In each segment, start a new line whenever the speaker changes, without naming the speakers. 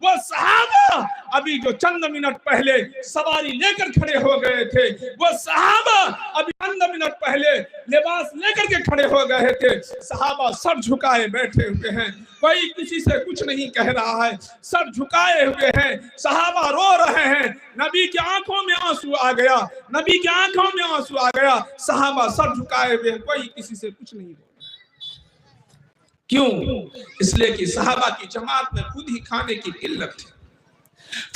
वो सहाबा अभी जो चंद मिनट पहले सवारी लेकर खड़े हो गए थे, वो सहाबा अभी चंद मिनट पहले लिबास लेकर के खड़े हो गए थे। सहाबा सर झुकाए बैठे हुए हैं, कोई किसी से कुछ नहीं कह रहा है, सर झुकाए हुए हैं। सहाबा रो रहे हैं, नबी की आंखों में आंसू आ गया, नबी की आंखों में आंसू आ गया। सहाबा सर झुकाए हुए, कोई किसी से कुछ नहीं बोल। क्यों? इसलिए कि सहाबा की जमात में खुद ही खाने की किल्लत थी,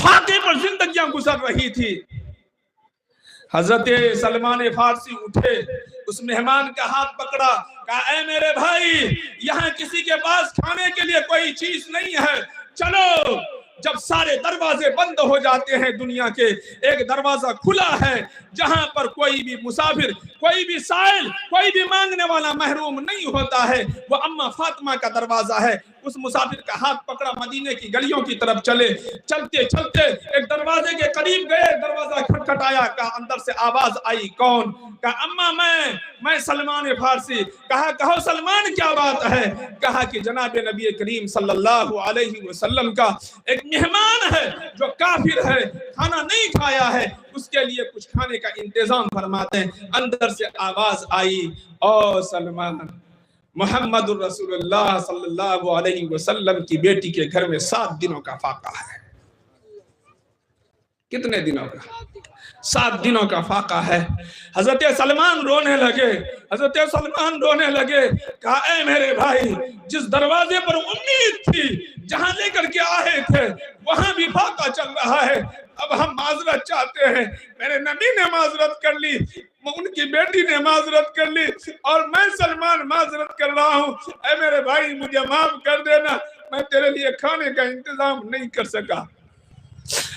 फाके पर जिंदगियां गुजर रही थी। हजरत सलमान फारसी उठे, उस मेहमान का हाथ पकड़ा, कहा ऐ मेरे भाई, यहाँ किसी के पास खाने के लिए कोई चीज नहीं है, चलो। जब सारे दरवाजे बंद हो जाते हैं दुनिया के, एक दरवाजा खुला है जहां पर कोई भी मुसाफिर, कोई भी साइल, कोई भी मांगने वाला महरूम नहीं होता है, वो अम्मा फातिमा का दरवाजा है। उस मुसाफिर का हाथ पकड़ा, मदीने की गलियों की तरफ चले। चलते चलते एक दरवाजे के करीब गए, दरवाजा खटखटाया, कहा अंदर से आवाज आई, कौन? कहा अम्मा मैं सलमान फारसी। कहा कहो सलमान क्या बात है? कहा कि जनाब नबी करीम सल्लल्लाहु अलैहि वसल्लम का एक मेहमान है जो काफिर है, खाना नहीं खाया है, उसके लिए कुछ खाने का इंतजाम फरमाते हैं। अंदर से आवाज आई, ओ सलमान, मोहम्मद रसूलुल्लाह सल्लल्लाहु अलैहि वसल्लम की बेटी के घर में 7 दिनों का फाका है। कितने दिनों का? 7 दिनों का फाका है। हजरत सलमान रोने लगे, हजरत सलमान रोने लगे। कहा ऐ मेरे भाई, जिस दरवाजे पर उम्मीद थी, जहां लेकर के आए थे, वहां भी फाका चल रहा है। अब हम माजरत चाहते हैं। मेरे नबी ने माजरत कर ली, उनकी बेटी ने माजरत कर ली, और मैं सलमान माजरत कर रहा हूँ। ऐ मेरे भाई, मुझे माफ कर देना, मैं तेरे लिए खाने का इंतजाम नहीं कर सका।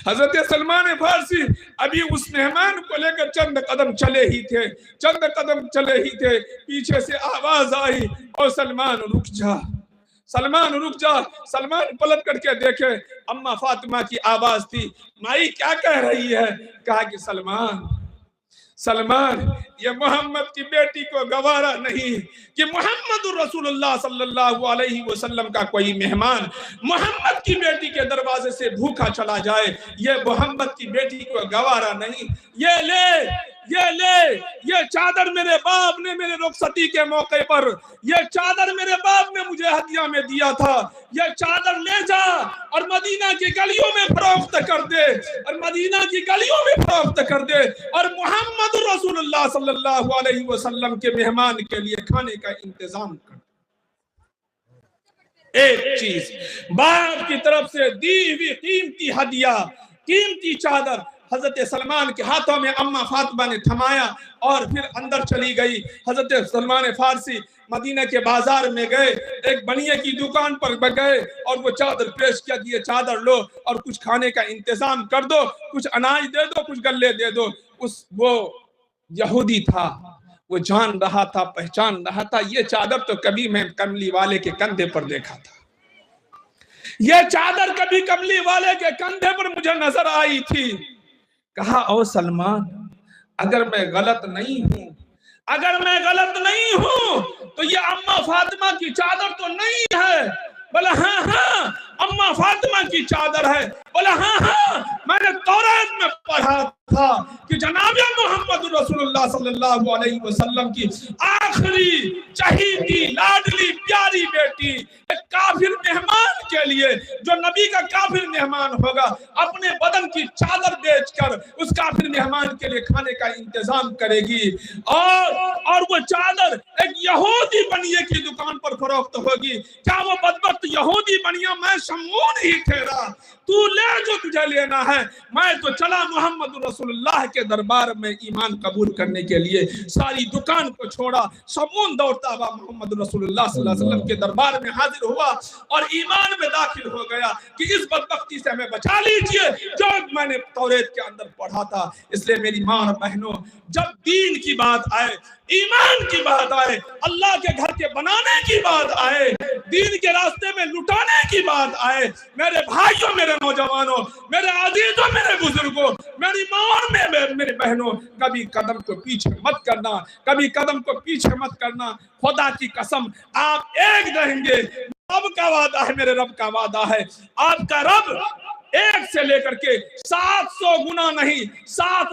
हजरत सलमान फारसी अभी उस मेहमान को लेकर चंद कदम चले ही थे, चंद कदम चले ही थे, पीछे से आवाज आई, ओ सलमान रुक जा, सलमान रुक जा। सलमान पलट करके देखे, अम्मा फातिमा की आवाज थी। माई क्या कह रही है? कहा कि सलमान, ये मोहम्मद की बेटी को गवारा नहीं कि मोहम्मद रसूलुल्लाह सल्लल्लाहु अलैहि वसल्लम का कोई मेहमान मोहम्मद की बेटी के दरवाजे से भूखा चला जाए। ये मोहम्मद की बेटी को गवारा नहीं। ये चादर मेरे बाप ने मेरे रुखसती के मौके पर, ये चादर मेरे बाप ने मुझे हदिया में दिया था। ये चादर ले जा और मदीना की गलियों में फरोख्त कर दे, और मदीना की गलियों में फरोख्त कर दे, और मोहम्मद रसूलुल्लाह सल्लल्लाहु अलैहि वसल्लम के मेहमान के लिए खाने का इंतजाम कर। एक चीज, बाप की तरफ से दी हुई कीमती हदिया, कीमती चादर हजरत सलमान के हाथों में अम्मा फातिमा ने थमाया और फिर अंदर चली गई। हजरत सलमान फारसी मदीना के बाजार में गए, एक बनिए की दुकान पर गए और वो चादर पेश किया कि ये चादर लो और कुछ खाने का इंतजाम कर दो, कुछ अनाज दे दो, कुछ गल्ले दे दो। वो यहूदी था, वो जान रहा था, पहचान रहा था, ये चादर तो कभी मैं कमली वाले के कंधे पर देखा था, ये चादर कभी कमली वाले के कंधे पर मुझे नजर आई थी। कहा ओ सलमान, अगर मैं गलत नहीं हूं तो ये अम्मा फातिमा की चादर तो नहीं है? बोला हाँ, अम्मा फातिमा की चादर है। बोला हाँ, मैंने तौरात में पढ़ा था कि जनाब मोहम्मद रसूलुल्लाह सल्लल्लाहु अलैहि वसल्लम की आखिरी चहीती लाडली प्यारी बेटी एक काफिर मेहमान के लिए, जो नबी का काफिर मेहमान होगा, अपने बदन की चादर बेचकर उस काफिर मेहमान के लिए खाने का इंतजाम करेगी, और वो चादर एक यहूदी बनिए की दुकान पर फरोख्त होगी। क्या वो बदबख्त यहूदी बनिया मैं शमून ही ठहरा? तू ले जो तुझे लेना है। मैं तो चला मोहम्मद रसूलुल्लाह के दरबार में ईमान कबूल करने के लिए, सारी दुकान को छोड़ा, समून दौड़ता हुआ मोहम्मद रसूलुल्लाह सल्लल्लाहु अलैहि वसल्लम के दरबार में हाजिर हुआ और ईमान में दाखिल हो गया कि इस बदबख्ती से हमें बचा लीजिए जो मैंने तौरात के अंदर पढ़ा था। इसलिए मेरी मां और बहनों, जब दीन की बात आए, ईमान की बात आए, अल्लाह के घर के बनाने की बात आए, दीन के रास्ते में लुटाने की बात आए, मेरे भाइयों, मेरे नौजवानों, मेरे अजीजों, मेरे बुजुर्गों, मेरी मां और मेरे बहनों, कभी कदम को पीछे मत करना, कभी कदम को पीछे मत करना। खुदा की कसम, आप एक रहेंगे। रब का वादा है, मेरे रब का वादा है। आपका रब एक से लेकर के 700 गुना नहीं, 7